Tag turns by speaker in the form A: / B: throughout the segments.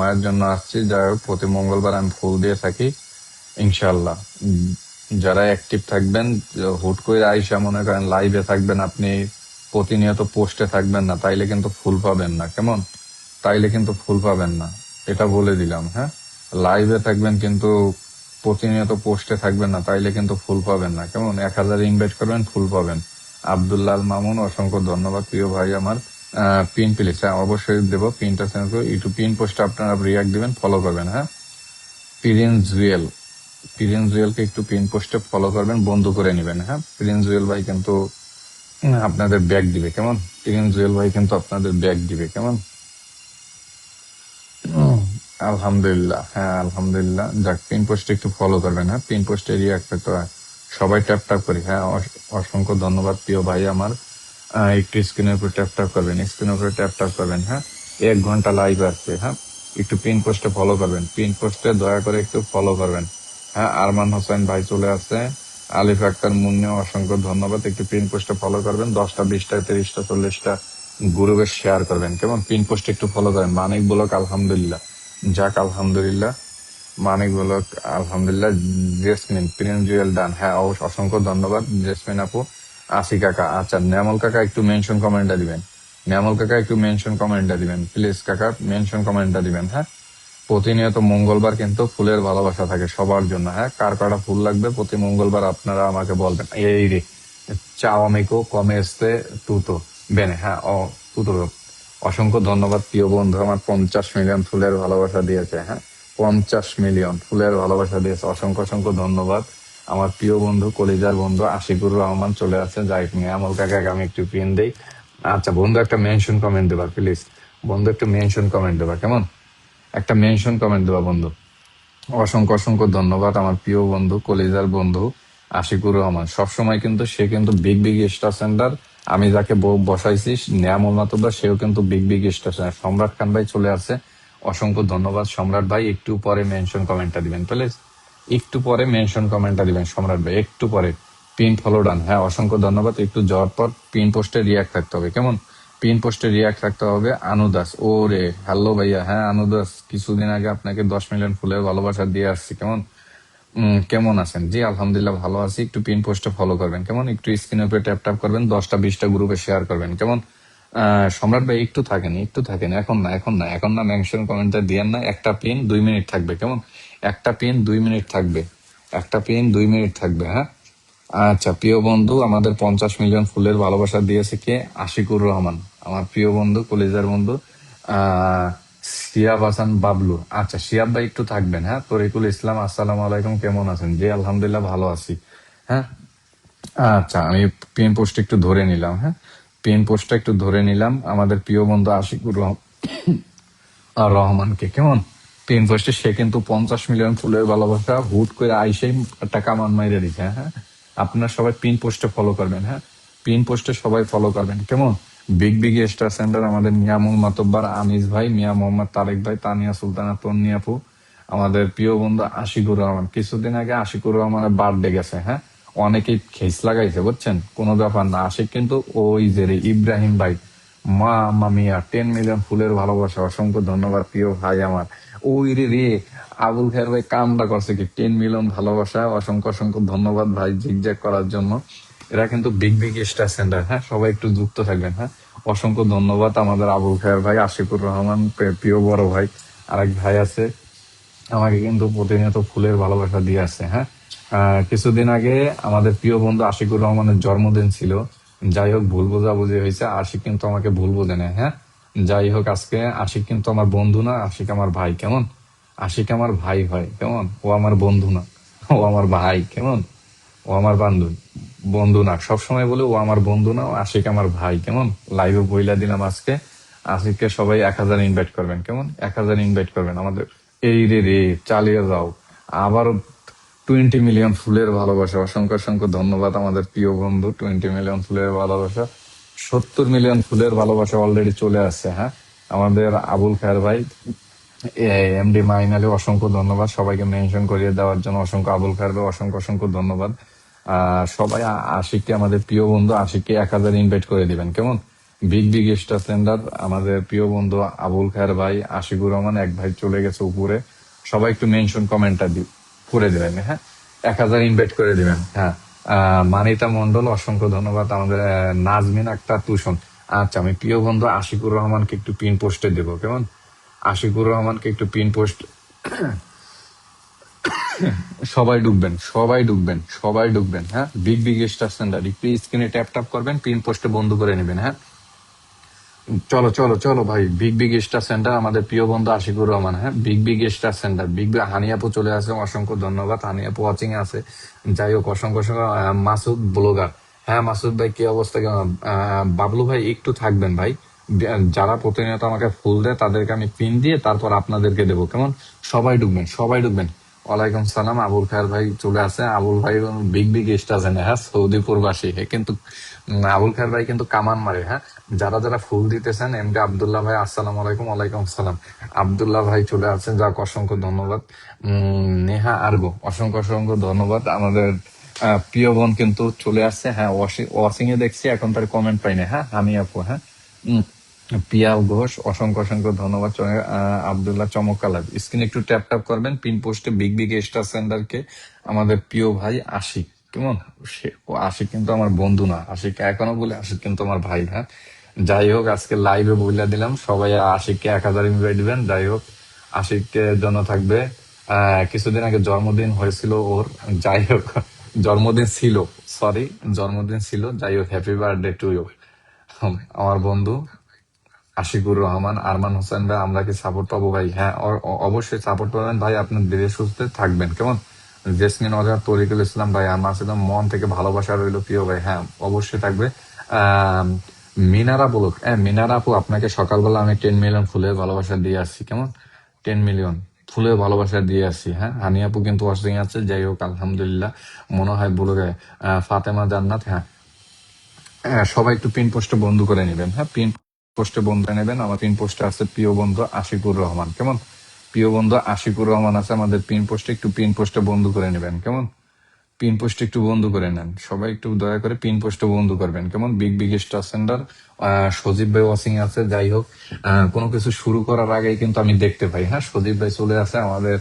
A: মায়ের জন্য আসছি। যাই হোক, প্রতি মঙ্গলবার আমি ফুল দিয়ে থাকি ইনশাল্লাহ। যারা অ্যাক্টিভ থাকবেন, হুট করে আইসা মনে করেন লাইভে থাকবেন, আপনি প্রতিনিয়ত পোস্টে থাকবেন না, তাইলে কিন্তু ফুল পাবেন না। কেমন? তাইলে কিন্তু ফুল পাবেন না, এটা বলে দিলাম। হ্যাঁ, লাইভে থাকবেন কিন্তু প্রতিনিয়ত পোস্টে থাকবেন না, তাইলে কিন্তু ফুল পাবেন না। কেমন? 1000 ইনভাইট করবেন, ফুল পাবেন। আব্দুল্লাহ মামুন, অসংখ্য ধন্যবাদ প্রিয় ভাই আমার। পিন প্লিজ, হ্যাঁ অবশ্যই দেবো। পিনটা সেন্ড করে ইউটিউব পিন পোস্টে আপনারা রিয়াক্ট দিবেন, ফলো করবেন। হ্যাঁ, প্রিন্স জুয়েল, প্রিন্স জুয়েলকে একটু পিন পোস্টে ফলো করবেন, বন্ধু করে নেবেন। হ্যাঁ, প্রিন্স জুয়েল ভাই কিন্তু আপনাদের ব্যাগ দিবে। কেমন? প্রিন্স জুয়েল ভাই কিন্তু আপনাদের ব্যাগ দিবে। কেমন? আলহামদুলিল্লাহ, হ্যাঁ আলহামদুলিল্লাহ। যাক, পিন পোস্টে একটু ফলো করবেন। হ্যাঁ, পিন পোস্টে রিয়াক্ট করতে হয়, সবাই ট্যাপ ট্যাপ করি। হ্যাঁ, অসংখ্য ধন্যবাদ প্রিয় ভাই আমার। একটু স্ক্রিনের উপর ট্যাপ ট্যাপ করবেন, স্ক্রিনের উপরে ট্যাপ ট্যাপ করবেন। হ্যাঁ, 1 ঘন্টা লাইভ আসছে। হ্যাঁ, একটু পিন পোস্টে ফলো করবেন, পিন পোস্টে দয়া করে একটু ফলো করবেন। হ্যাঁ, আরমান হোসেন ভাই চলে আসছে। আলিফ আক্তার মুন্নি, অসংখ্য ধন্যবাদ। একটু পিন পোস্টে ফলো করবেন, 10টা 20টা 30টা 40টা গ্রুপে শেয়ার করবেন। কেমন? পিন পোস্টে একটু ফলো করেন। মানিক ব্লক, আলহামদুলিল্লাহ। যাক, আলহামদুলিল্লাহ। মানিক ব্লক, আলহামদুলিল্লাহ। জেসমিন, প্রিন্স জুয়েল ডান। হ্যাঁ, অসংখ্য ধন্যবাদ জেসমিন আপু। আসি কাকা, আচ্ছা ন্যামল কাকা একটু মেনশন কমেন্টটা দিবেন। ন্যামল কাকা একটু মেনশন কমেন্টটা দিবেন প্লিজ। কাকা মেনশন কমেন্টটা দিবেন। হ্যাঁ, প্রতিনিয়ত মঙ্গলবার কিন্তু ফুলের ভালোবাসা থাকে সবার জন্য। হ্যাঁ, কার কাটা ফুল লাগবে প্রতি মঙ্গলবার আপনারা আমাকে বলবেন। এই রে, চাও আমিকো কমে এসতে তুতো বেনে। হ্যাঁ, তুতো। অসংখ্য ধন্যবাদ প্রিয় বন্ধু আমার, 50 মিলিয়ন ফুলের ভালোবাসা দিয়েছে। হ্যাঁ, 50 মিলিয়ন ফুলের ভালোবাসা দিয়েছে, অসংখ্য অসংখ্য ধন্যবাদ। আমার প্রিয় বন্ধু, কলিজার বন্ধু আশিকুর রহমান চলে আসছে। যাই নিয়ে আমল কাকাকে আমি একটু পিন দেই। আচ্ছা বন্ধু, একটা মেনশন কমেন্ট দেবা প্লিজ। বন্ধু একটু মেনশন কমেন্ট দেবা। কেমন? একটা মেনশন কমেন্ট দেবা বন্ধু। অসংখ্য অসংখ্য ধন্যবাদ আমার প্রিয় বন্ধু, কলিজার বন্ধু আশিকুর রহমান। সবসময় কিন্তু সে কিন্তু বিগ বিগ স্টার সেন্টার। আমি যাকে বসাইছি নিয়ামুল মাতুব্বা, সেও কিন্তু বিগ বিগ স্টার সেন্টার। সম্রাট খান ভাই চলে আসছে, অসংখ্য ধন্যবাদ সম্রাট ভাই। একটু পরে মেনশন কমেন্টটা দিবেন প্লিজ, একটু পরে মেনশন কমেন্টটা দিবেন সম্রাট ভাই, একটু পরে। পিন ফলো ডান। হ্যাঁ, অসংখ্য ধন্যবাদ। একটু যাওয়ার পর পিন পোস্টে রিয়াক্ট থাকতে হবে। কেমন? পিন পোস্টে রিয়াক্ট থাকতে হবে। আনুদাস, ও রে, হ্যালো ভাইয়া। হ্যাঁ আনুদাস, কিছুদিন আগে আপনাকে 10 মিলিয়ন ফুলের ভালোবাসা দিয়ে আসছি। কেমন? কেমন আছেন? জি আলহামদুলিল্লাহ ভালো আছি। একটু পিন পোস্টে ফলো করবেন। কেমন? একটু স্ক্রিনের উপরে ট্যাপ ট্যাপ করবেন, 10টা 20টা গ্রুপে শেয়ার করবেন। কেমন? সম্রাট ভাই একটু থাকেন, একটু থাকেন। এখন না, এখন না, এখন না, মেনশন কমেন্টটা দিয়েন না। একটা পিন 2 মিনিট থাকবে। কেমন? একটা পিন 2 মিনিট থাকবে, একটা পিন 2 মিনিট থাকবে। হ্যাঁ, আচ্ছা প্রিয় বন্ধু, আমাদের 50 মিলিয়ন ফুলের ভালোবাসা দিয়েছে কে? আশিকুর রহমান, আমার প্রিয় বন্ধু, কলিজার বন্ধু। আহ শিয়াব হাসান বাবলু, আচ্ছা শিয়াব ভাই একটু থাকবেন। হ্যাঁ, তরিকুল ইসলাম, আসসালামু আলাইকুম, কেমন আছেন? জি আলহামদুলিল্লাহ ভালো আছি। হ্যাঁ, আচ্ছা আমি পিন পোস্ট একটু ধরে নিলাম। হ্যাঁ, পিন পোস্টটা একটু ধরে নিলাম আমাদের প্রিয় বন্ধু আশিকুর রহমানকে। কেমন? পিন পোস্টে সে কিন্তু 50 মিলিয়ন ফুলের ভালোবাসা হুট করে আইসেই একটা কামান মাইরে দিচ্ছে। হ্যাঁ, আপনারা সবাই পিন পোস্টে ফলো করবেন। হ্যাঁ, পিন পোস্টে সবাই ফলো করবেন। কেমন? বিগ বিগ স্টার সেন্টার আমাদের মিয়ামুল মাতব্বার, আনিস ভাই, মিয়া মোহাম্মদ তারেক ভাই, তানিয়া সুলতানা, তন্নি আপু, আমাদের প্রিয় বন্ধু আশিকুর রহমান। কিছুদিন আগে আশিকুর রহমানের বার্থডে গেছে। হ্যাঁ, অনেকেই খেস লাগাইছে, বুঝছেন, কোনো ব্যাপার না। আশিক কিন্তু ওই যে রে ইব্রাহিম ভাই, মা মামিয়া, 10 মিলিয়ন ফুলের ভালোবাসা, অসংখ্য ধন্যবাদ প্রিয় ভাই আমার। ওই রে রে, আবুল খের ভাই কামটা করছে কি, 10 মিলিয়ন ভালোবাসা, অসংখ্য অসংখ্য ধন্যবাদ ভাই জিগজ্যাগ করার জন্য। এরা কিন্তু বিগ বিগ স্টার সেন্টার। হ্যাঁ, সবাই একটু যুক্ত থাকবেন। হ্যাঁ, অসংখ্য ধন্যবাদ আমাদের আবুল খের ভাই, আশিকুর রহমান, প্রিয় বড় ভাই। আরেক ভাই আছে, আমাকে কিন্তু প্রতিনিয়ত ফুলের ভালোবাসা দিয়ে আসছে। হ্যাঁ, কিছুদিন আগে আমাদের প্রিয় বন্ধু আশিকুর রহমানের জন্মদিন ছিল। যাই হোক, ভুল বোঝাবুঝি হয়েছে, আশিক কিন্তু আমাকে ভুল বোঝে না। হ্যাঁ, যাই হোক, আজকে আশিক কিন্তু আমার বন্ধু না, আশিক আমার ভাই। কেমন? আশিক আমার ভাই হয়। কেমন? ও আমার বন্ধু না, ও আমার ভাই। কেমন? ও আমার বান্ধব, বন্ধু না। সবসময় বলে ও আমার বন্ধু না, ও আশিক আমার ভাই। কেমন? লাইভে বইলা দিলাম আজকে। আশিককে সবাই 1000 ইনভাইট করবেন। কেমন? 1000 ইনভাইট করবেন আমাদের। এই রে রে, চালিয়ে যাও। আবারও 20 মিলিয়ন ফুলের ভালোবাসা, অসংখ্য অসংখ্য ধন্যবাদ আমাদের প্রিয় বন্ধু। 20 মিলিয়ন ফুলের ভালোবাসা, 70 মিলিয়ন ফুলের ভালোবাসা অলরেডি চলে আসছে। হ্যাঁ, আমাদের আবুল খায়ের ভাই, এমডি মাইন আলী, অসংখ্য ধন্যবাদ সবাইকে মেনশন করিয়ে দেওয়ার জন্য। অসংখ্য আবুল খায়ের ভাই, অসংখ্য অসংখ্য ধন্যবাদ। সবাই আশিককে, আমাদের প্রিয় বন্ধু আশিককে 1000 ইনভাইট করে দিবেন। কেমন? বিগ বিগ স্টার সেন্টার আমাদের প্রিয় বন্ধু আবুল খায়ের ভাই, আশিকুর রহমান এক ভাই চলে গেছে উপরে। সবাই একটু মেনশন কমেন্টটা করে দিবেন, হ্যাঁ, 1000 ইনভাইট করে দিবেন, হ্যাঁ। মানিতা মন্ডল অসংখ্য ধন্যবাদ। আমাদের নাজমিন আক্তার তুষন। আচ্ছা, আমি প্রিয় বন্ধু আশিকুর রহমানকে একটু পিন পোস্টে দেবো, কেমন? আশিকুর রহমানকে একটু পিন পোস্ট। সবাই ঢুকবেন, সবাই ঢুকবেন, সবাই ঢুকবেন, হ্যাঁ। বিগ বিগ স্টার সেন্টার একটু স্ক্রিনে ট্যাপ ট্যাপ করবেন, পিন পোস্টে বন্ধ করে নেবেন, হ্যাঁ। চলো চলো চলো ভাই, বিগ বিগ স্টার সেন্টার আমাদের প্রিয় বন্ধু আশিকুর রহমান, হ্যাঁ। Big big star center, big big হানিয়াপু চলে আসে, অসংখ্য ধন্যবাদ। হানিয়াপু ওয়াচিং এ আছে, যাই হোক অসংখ্য অসংখ্য। মাসুদ ব্লগার, হ্যাঁ মাসুদ ভাই কি অবস্থা? বাবলু ভাই একটু থাকবেন ভাই। যারা প্রতিনিয়ত আমাকে ফুল দেয় তাদেরকে আমি পিন দিয়ে তারপর আপনাদেরকে দেবো, কেমন? সবাই ঢুকবেন, সবাই ঢুকবেন। ওয়ালাইকুম সালাম, আবুল খায়ের ভাই চলে আসে। আবুল ভাই বিগ বিগ স্টার, হ্যাঁ, সৌদি প্রবাসী, হ্যাঁ, কিন্তু আবুল খায়ের ভাই কিন্তু কামান মারে, হ্যাঁ। যারা যারা ফুল দিতেছেন, এমডি আব্দুল্লাহ ভাই আসসালাম আলাইকুম। ওয়ালাইকুম সালাম। আব্দুল্লাহ ভাই চলে আসছেন, যাক অসংখ্য ধন্যবাদ। নেহা আরগো অসংখ্য অসংখ্য ধন্যবাদ। আমাদের প্রিয় বোন কিন্তু চলে আসছে, হ্যাঁ। ওয়াশিং এ দেখছি, এখন তার কমেন্ট পাই না, হ্যাঁ। আমি আপু, হ্যাঁ। উম, পিয়াল ঘোষ অসংখ্য অসংখ্য ধন্যবাদ। আব্দুল্লাহ চমৎকার। স্ক্রিন একটু ট্যাপ ট্যাপ করবেন, পিন পোস্টে বিগ বিগ স্টার সেন্টারকে আমাদের প্রিয় ভাই আশিক, কেমন? ও আশিক কিন্তু আমার বন্ধু না, আশিক এখনো বলে আশিক কিন্তু আমার ভাই, হ্যাঁ। যাই হোক, আজকে লাইভে বলে দিলাম, সবাই আশিককে 1000 ইনভাইট দিবেন। যাই হোক, আশিকের জন্য থাকবে। কিছুদিন আগে জন্মদিন হয়েছিল ওর, যাই হোক, জন্মদিন ছিল, সরি, জন্মদিন ছিল। যাই হোক, হ্যাপি বার্থডে টু ইউ আমার বন্ধু আশিকুর রহমান। আরমান হোসেন ভাই, আমরা কি সাপোর্ট পাবো ভাই? হ্যাঁ, অবশ্যই সাপোর্ট পাবেন ভাই। আপনার ধীরে সুস্থে থাকবেন, কেমন? জেসমিন অজার, তরিকুল ইসলাম ভাই, আমার সাথে মন থেকে ভালোবাসা রইলো প্রিয় ভাই, হ্যাঁ অবশ্যই থাকবে। আহ মিনারা বলুক, হ্যাঁ মিনারা আপু, আপনাকে সকালবেলা আমি 10 মিলিয়ন ফুলের ভালোবাসা দিয়ে আসছি, কেমন? 10 মিলিয়ন ফুলের ভালোবাসা দিয়ে আসছি, হ্যাঁ। হানি আপু কিন্তু ওয়াশিং আছে, যাই হোক আলহামদুলিল্লাহ। মনে হয় বলে ফাতেমা জান্নাত, হ্যাঁ। হ্যাঁ, সবাই একটু পিন পোস্টে বন্ধ করে নেবেন, হ্যাঁ। পিন পোস্টে বন্ধ করে নেবেন। আমার পিন পোস্টে আছে প্রিয় বন্ধু আশিকুর রহমান, কেমন? প্রিয় বন্ধু আশিকুর রহমান আছে আমাদের পিন পোস্টে, একটু পিন পোস্টে বন্ধ করে নেবেন, কেমন? পিন পোস্টে একটু বন্ধ করে নেন, সবাই একটু দয়া করে পিন পোস্টে বন্ধ করবেন, কেমন? বিগ বিগ স্টার সেন্টার সজীব ভাই ওয়াচিং আছে। যাই হোক, কোনো কিছু শুরু করার আগেই কিন্তু আমি দেখতে পাই, হ্যাঁ, সজীব ভাই চলে আসে, আমাদের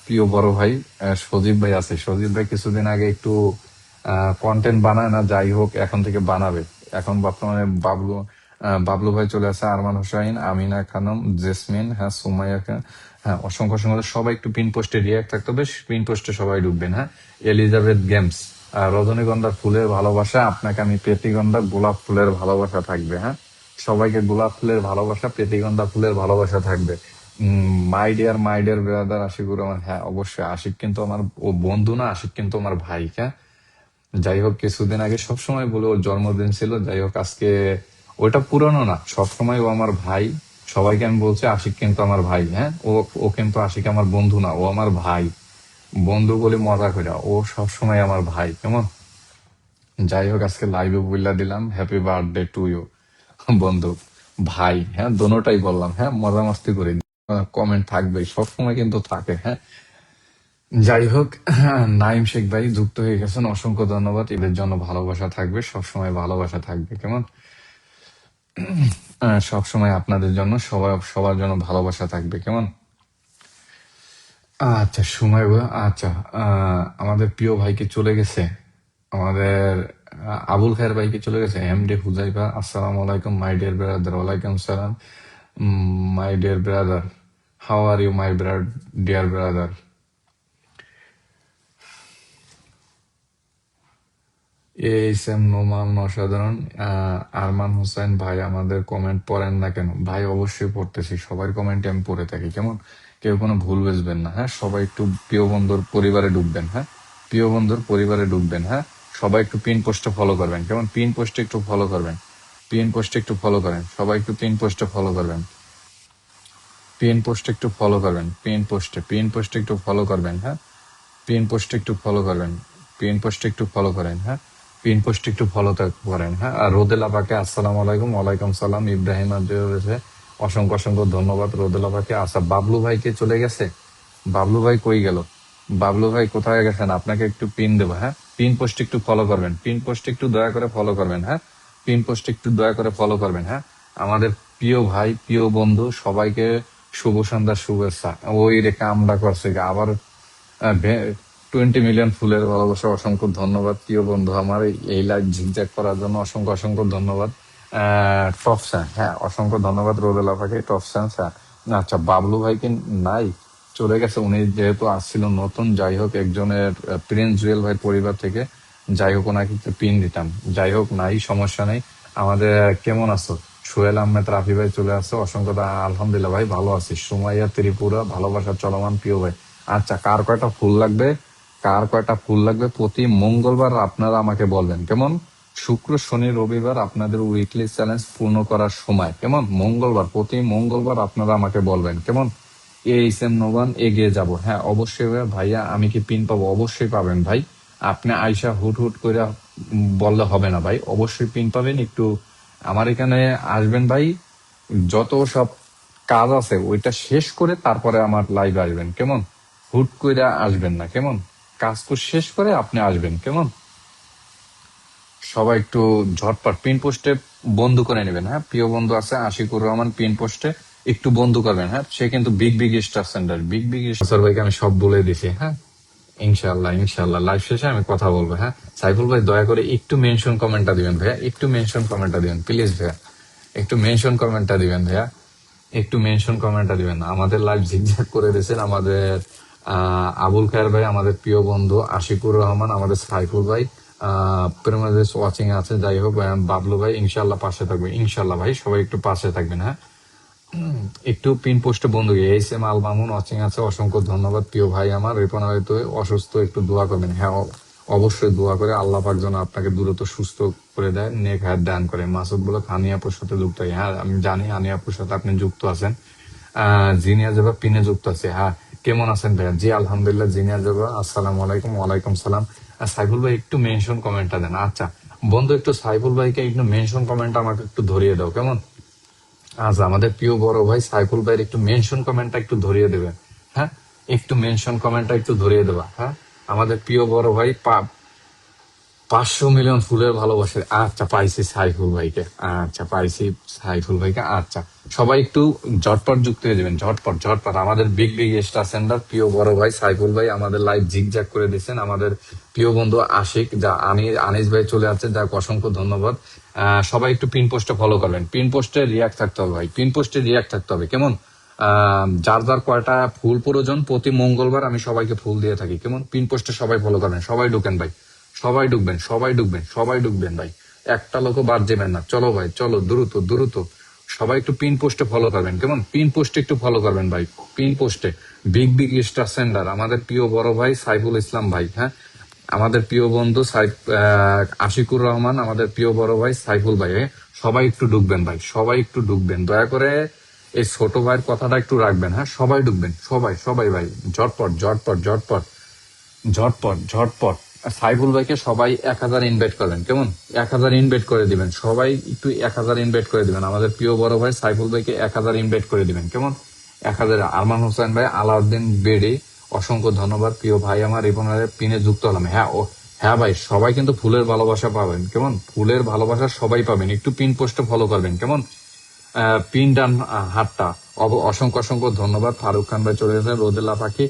A: প্রিয় বড় ভাই সজীব ভাই আছে। সজীব ভাই কিছুদিন আগে একটু কন্টেন্ট বানায় না, যাই হোক এখন থেকে বানাবে। এখন বর্তমানে বাবলু ভাই চলে আসে, আরমান হোসাইন, আমিনা খানম, জেসমিন, হ্যাঁ, সুমাইয়া খান, হ্যাঁ অসংখ্য অসংখ্য। সবাই একটু পিন পোস্টে রিয়াক্ট থাকতে হবে, পিন পোস্টে সবাই ঢুকবেন, হ্যাঁ। এলিজাবেথ গেমস, রজনীগন্ধার ফুলের ভালোবাসা, আপনাকে আমি পেটিগন্ধা গোলাপ ফুলের ভালোবাসা থাকবে, হ্যাঁ। সবাইকে গোলাপ ফুলের ভালোবাসা, পেটিগন্ধা ফুলের ভালোবাসা থাকবে। মাই ডিয়ার ব্রাদার আশিকুর রহমান, হ্যাঁ অবশ্যই। আশিক কিন্তু আমার ও বন্ধু না, আশিক কিন্তু আমার ভাই, হ্যাঁ। যাই হোক, কিছুদিন আগে সবসময় বলে ওর জন্মদিন ছিল, যাই হোক আজকে ওটা পুরনো না, সবসময় ও আমার ভাই। সবাইকে আমি বলছি আশিক কিন্তু আমার ভাই, হ্যাঁ। ও ও কিন্তু আশিক আমার বন্ধু না, ও আমার ভাই। বন্ধু বলে মজা করে, ও সবসময় আমার ভাই, কেমন? যাই হোক, আজকে লাইভে বইলা দিলাম হ্যাপি বার্থডে টু ইউ বন্ধু, ভাই, হ্যাঁ, দোনোটাই বললাম, হ্যাঁ, মজা মাস্তি করি। কমেন্ট থাকবে, সবসময় কিন্তু থাকে, হ্যাঁ। যাই হোক, নাইম শেখ ভাই যুক্ত হয়ে গেছেন, অসংখ্য ধন্যবাদ। এদের জন্য ভালোবাসা থাকবে, সবসময় ভালোবাসা থাকবে, কেমন? সবসময় আপনাদের জন্য সবার জন্য ভালোবাসা থাকবে, কেমন? আচ্ছা, সময় আচ্ছা, আমাদের প্রিয় ভাইকে চলে গেছে, আমাদের আবুল খায়ের ভাইকে চলে গেছে। এমডি হুজাইফা, আসসালামু আলাইকুম মাই ডিয়ার ব্রাদার। ওয়ালাইকুম সালাম my dear brother, how are you my dear brother? H M Noman অসাধারণ। আরমান হোসেন ভাই, আমাদের কমেন্ট পড়েন না কেন? ভাই অবশ্যই পড়তেছি, সবার কমেন্ট আমি পড়ে থাকি, কেমন? কেউ কোনো ভুল বুঝবেন না, হ্যাঁ। সবাই একটু প্রিয় বন্ধুর পরিবারে ঢুকবেন, হ্যাঁ। প্রিয় বন্ধুর পরিবারে ঢুকবেন, হ্যাঁ। সবাই একটু পিন পোস্টে ফলো করবেন, কেমন? পিন পোস্টে একটু ফলো করবেন, পিন পোস্টে একটু ফলো করেন, সবাই একটু পিন পোস্টে ফলো করবেন, পিন পোস্টে একটু ফলো করবেন, পিন পোস্টে একটু ফলো করবেন, হ্যাঁ। পিন পোস্টে একটু ফলো করবেন, পিন পোস্টে একটু ফলো করেন, হ্যাঁ। পিন পোস্টে একটু ফলো করেন, হ্যাঁ। আর রোদেলা পাকে আসসালামু আলাইকুম। ওয়ালাইকুম সালাম। ইব্রাহিম রয়েছে, অসংখ্য অসংখ্য ধন্যবাদ রোদেলা পাকে। আচ্ছা, বাবলু ভাইকে চলে গেছে, বাবলু ভাই কই গেল? বাবলু ভাই কোথায় গেছেন? আপনাকে একটু পিন দেবো, হ্যাঁ। পিন পোস্টে একটু ফলো করবেন, পিন পোস্টে একটু দয়া করে ফলো করবেন, হ্যাঁ। পিন পোস্ট একটু দয়া করে ফলো করবেন। হ্যাঁ, আমাদের প্রিয় ভাই প্রিয় বন্ধু সবাইকে শুভ সন্ধ্যার শুভেচ্ছা। ওই রেখা আমরা করছে আবার 20 মিলিয়ন ফুলের ভালোবাসা, অসংখ্য ধন্যবাদ প্রিয় বন্ধু আমার এই লাইভ ঝিকঝাক করার জন্য, অসংখ্য অসংখ্য ধন্যবাদ। টপসান, হ্যাঁ অসংখ্য ধন্যবাদ রোদেলা ভাইকে, টপসান স্যার। আচ্ছা, বাবলু ভাই কি নাই, চলে গেছে উনি, যেহেতু আসছিল নতুন। যাই হোক, একজনের প্রিন্স জুয়েল ভাই পরিবার থেকে, যাই হোক ওনাকে একটু পিন দিতাম। যাই হোক, নাই সমস্যা নেই। আমাদের কেমন আছো সোহেল আহমেদ রাফি ভাই চলে আসছে, অসংখ্য আলহামদুলিল্লাহ ভাই ভালো আছি। সুমাইয়া ত্রিপুরা, ভালোবাসার চলমান প্রিয় ভাই। আচ্ছা, কার কয়টা ফুল লাগবে, কার কয়টা ফুল লাগবে প্রতি মঙ্গলবার আপনারা আমাকে বলবেন, কেমন? শুক্র শনি রবিবার আপনাদের উইকলি চ্যালেঞ্জ পূর্ণ করার সময়, কেমন? মঙ্গলবার, প্রতি মঙ্গলবার আপনারা আমাকে বলবেন, কেমন? এইচ এম নোমান, এগিয়ে যাব। হ্যাঁ অবশ্যই ভাইয়া, আমি কি পিন পাবো? অবশ্যই পাবেন ভাই। আপনি আইসা হুট হুট করে বললে হবে না ভাই, অবশ্যই পিন পাবেন। একটু আমার এখানে আসবেন ভাই, যত সব কাজ আছে ওইটা শেষ করে তারপরে আমার লাইভে আসবেন, কেমন? হুট করে আসবেন না, কেমন? কাজ তো শেষ করে আপনি আসবেন, কেমন? সবাই একটু ঝটপট পিন পোস্টে বন্ধু করে নেবেন। হ্যাঁ, প্রিয় বন্ধু আছে আশিকুর রহমান, পিন পোস্টে একটু বন্ধু করবেন। হ্যাঁ, সে কিন্তু big big star center, big big star ভাইকে আমি সব বলে দিছি। হ্যাঁ, ইনশাল্লাহ ইনশাল্লাহ লাইভ শেষে আমি কথা বলবো। হ্যাঁ, সাইফুল ভাই দয়া করে একটু মেনশন কমেন্টটা দিবেন ভাইয়া, একটু মেনশন কমেন্টটা দিবেন প্লিজ ভাইয়া, একটু মেনশন কমেন্টটা দিবেন ভাইয়া, একটু মেনশন কমেন্টটা দিবেন। আমাদের লাইভ ঝিকঝাক করে দিয়েছেন আমাদের আবুল খায়ের ভাই, আমাদের প্রিয় বন্ধু আশিকুর রহমান, আমাদের সাইফুল ভাই প্রেমাদেশ ওয়াচিং আছে। যাই হোক, বাবলু ভাই ইনশাল্লাহ পাশে থাকবে, ইনশাল্লাহ ভাই সবাই একটু পাশে থাকবেন। হ্যাঁ, একটু পিন পোস্টে বন্ধু H M Al Mamun watching আছে, অসংখ্য ধন্যবাদ প্রিয় ভাই আমার। রিপন হয়তো অসুস্থ, একটু দোয়া করবেন। হ্যাঁ, অবশ্যই দোয়া করে আল্লাহ পাক যেন আপনাকে দ্রুত সুস্থ করে দেয়, নেক হায়াত দান করে। মাসুদ বলে হানিয়াপুর সাথে যুক্ত। হ্যাঁ, আমি জানি হানিয়াপুর সাথে আপনি যুক্ত আছেন। জিনিয়া জবা পিনে যুক্ত আছে। হ্যাঁ, কেমন আছেন ভাইয়া? জি আলহামদুলিল্লাহ। জিনিয়া জবা, আসসালামু আলাইকুম। ওয়ালাইকুম সালাম। সাইফুল ভাই একটু মেনশন কমেন্টটা দেন। আচ্ছা বন্ধু, একটু সাইফুল ভাইকে একটু মেনশন কমেন্ট আমাকে একটু ধরিয়ে দাও, কেমন? আচ্ছা, আমাদের প্রিয় বড় ভাই সাইফুল ভাইয়ের একটু মেনশন কমেন্টটা একটু ধরিয়ে দেবেন। হ্যাঁ, একটু মেনশন কমেন্টটা একটু ধরিয়ে দেবা। হ্যাঁ, আমাদের প্রিয় বড় ভাই 500 মিলিয়ন ফুলের ভালোবাসে। আচ্ছা, পাইছি সাইফুল ভাইকে, আচ্ছা পাইছি সাইফুল ভাইকে। আচ্ছা, সবাই একটু ঝটপট যুক্ত হয়ে যাবেন, ঝটপট ঝটপট। আমাদের বিগ বিগ স্টার সেন্টার প্রিয় বড় ভাই সাইফুল ভাই আমাদের লাইভ ঝিকঝাক করে দিচ্ছেন। আমাদের প্রিয় বন্ধু আশিক, যা আনিস ভাই চলে আসছে, যাক অসংখ্য ধন্যবাদ। সবাই একটু পিন পোস্টে ফলো করবেন, পিন পোস্টে রিয়াক্ট থাকতে হবে ভাই, পিন পোস্টে রিয়াক্ট থাকতে হবে, কেমন? যার যার কয়টা ফুল প্রয়োজন প্রতি মঙ্গলবার আমি সবাইকে ফুল দিয়ে থাকি, কেমন? পিন পোস্টে সবাই ফলো করবেন, সবাই ঢুকেন ভাই, সবাই ঢুকবেন, সবাই ঢুকবেন, সবাই ঢুকবেন ভাই, একটা লোকও বাদ যাবেন না। চলো ভাই, চলো দ্রুত দ্রুত সবাই একটু পিন পোস্টে ফলো করবেন, কেমন? পিন পোস্টে একটু ফলো করবেন ভাই, পিন পোস্টে বিগ বিগ স্টার সেন্টার আমাদের প্রিয় বড় ভাই সাইফুল ইসলাম ভাই। হ্যাঁ, আমাদের প্রিয় বন্ধু আশিকুর রহমান, আমাদের প্রিয় বড় ভাই সাইফুল ভাই। সবাই একটু ঢুকবেন ভাই, সবাই একটু ঢুকবেন, দয়া করে এই ছোট ভাইয়ের কথাটা একটু রাখবেন। হ্যাঁ, সবাই ঢুকবেন, সবাই সবাই ভাই, ঝটপট ঝটপট ঝটপট ঝটপট ঝটপট। সাইফুল ভাইকে সবাই 1000 ইনভাইট করবেন, কেমন? 1000 ইনভাইট করে দিবেন, সবাই একটু 1000 ইনভাইট করে দিবেন। আমাদের প্রিয় বড় ভাই সাইফুল ভাইকে 1000 ইনভাইট করে দিবেন, কেমন? 1000। আরমান হোসেন ভাই, আলাউদ্দিন বেডি, অসংখ্য ধন্যবাদ প্রিয় ভাই আমার। রিপনের পিনে যুক্ত হলাম। হ্যাঁ ভাই, সবাই কিন্তু ফুলের ভালোবাসা পাবেন, কেমন? ফুলের ভালোবাসা সবাই পাবেন, একটু পিন পোস্টে ফলো করবেন, কেমন? পিন ডান হাতটা। অসংখ্য অসংখ্য ধন্যবাদ। ফারুক খান ভাই চলে গেছেন। রোদেলা পাখি,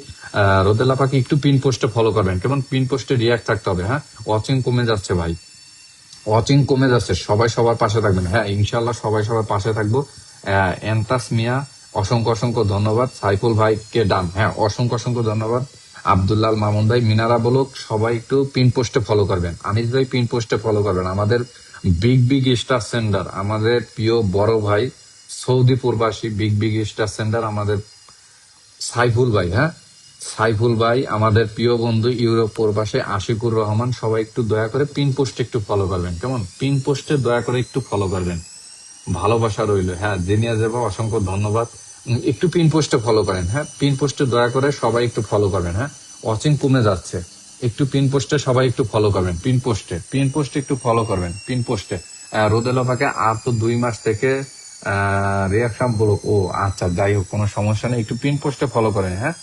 A: রোদেলা পাখি একটু পিন পোস্টে ফলো করবেন, কেমন? পিন পোস্টে রিয়াক্ট থাকতে হবে। হ্যাঁ, ওয়াচিং কমে যাচ্ছে ভাই, ওয়াচিং কমে যাচ্ছে, সবাই সবার পাশে থাকবেন। হ্যাঁ, ইনশাল্লাহ সবাই সবার পাশে থাকবো। এন্তাস মিয়া, অসংখ্য অসংখ্য ধন্যবাদ। সাইফুল ভাইকে ডান, হ্যাঁ অসংখ্য অসংখ্য ধন্যবাদ। আব্দুল্লাল মামুন ভাই, মিনারা বলুক, সবাই একটু পিন পোস্টে ফলো করবেন। আনিস ভাই পিন পোস্টে ফলো করবেন। আমাদের বিগ বিগ স্টার সেন্টার আমাদের প্রিয় বড় ভাই সৌদি প্রবাসী, বিগ বিগ স্টার সেন্টার আমাদের সাইফুল ভাই। হ্যাঁ, সাইফুল ভাই আমাদের প্রিয় বন্ধু ইউরোপ প্রবাসে আশিকুর রহমান, সবাই একটু দয়া করে পিন পোস্টে একটু ফলো করবেন, কেমন? পিন পোস্টে দয়া করে একটু ফলো করবেন, ভালোবাসা রইল। হ্যাঁ, জেনিয়া যাবো, অসংখ্য ধন্যবাদ। একটু পিন পোস্টে ফলো করেন। হ্যাঁ, পিন পোস্টে দয়া করে সবাই একটু ফলো করবেন। হ্যাঁ, ওয়াচিং কমে যাচ্ছে, একটু পিন পোস্টে সবাই একটু ফলো করবেন, পিন পোস্টে, পিন পোস্টে একটু ফলো করবেন, পিন পোস্টে। রোদেলা পাকে আর তো 2 মাস থেকে রিয়াকশন ব্লক। ও আচ্ছা, যাই হোক কোনো সমস্যা নেই, একটু পিন পোস্টে ফলো করেন। হ্যাঁ,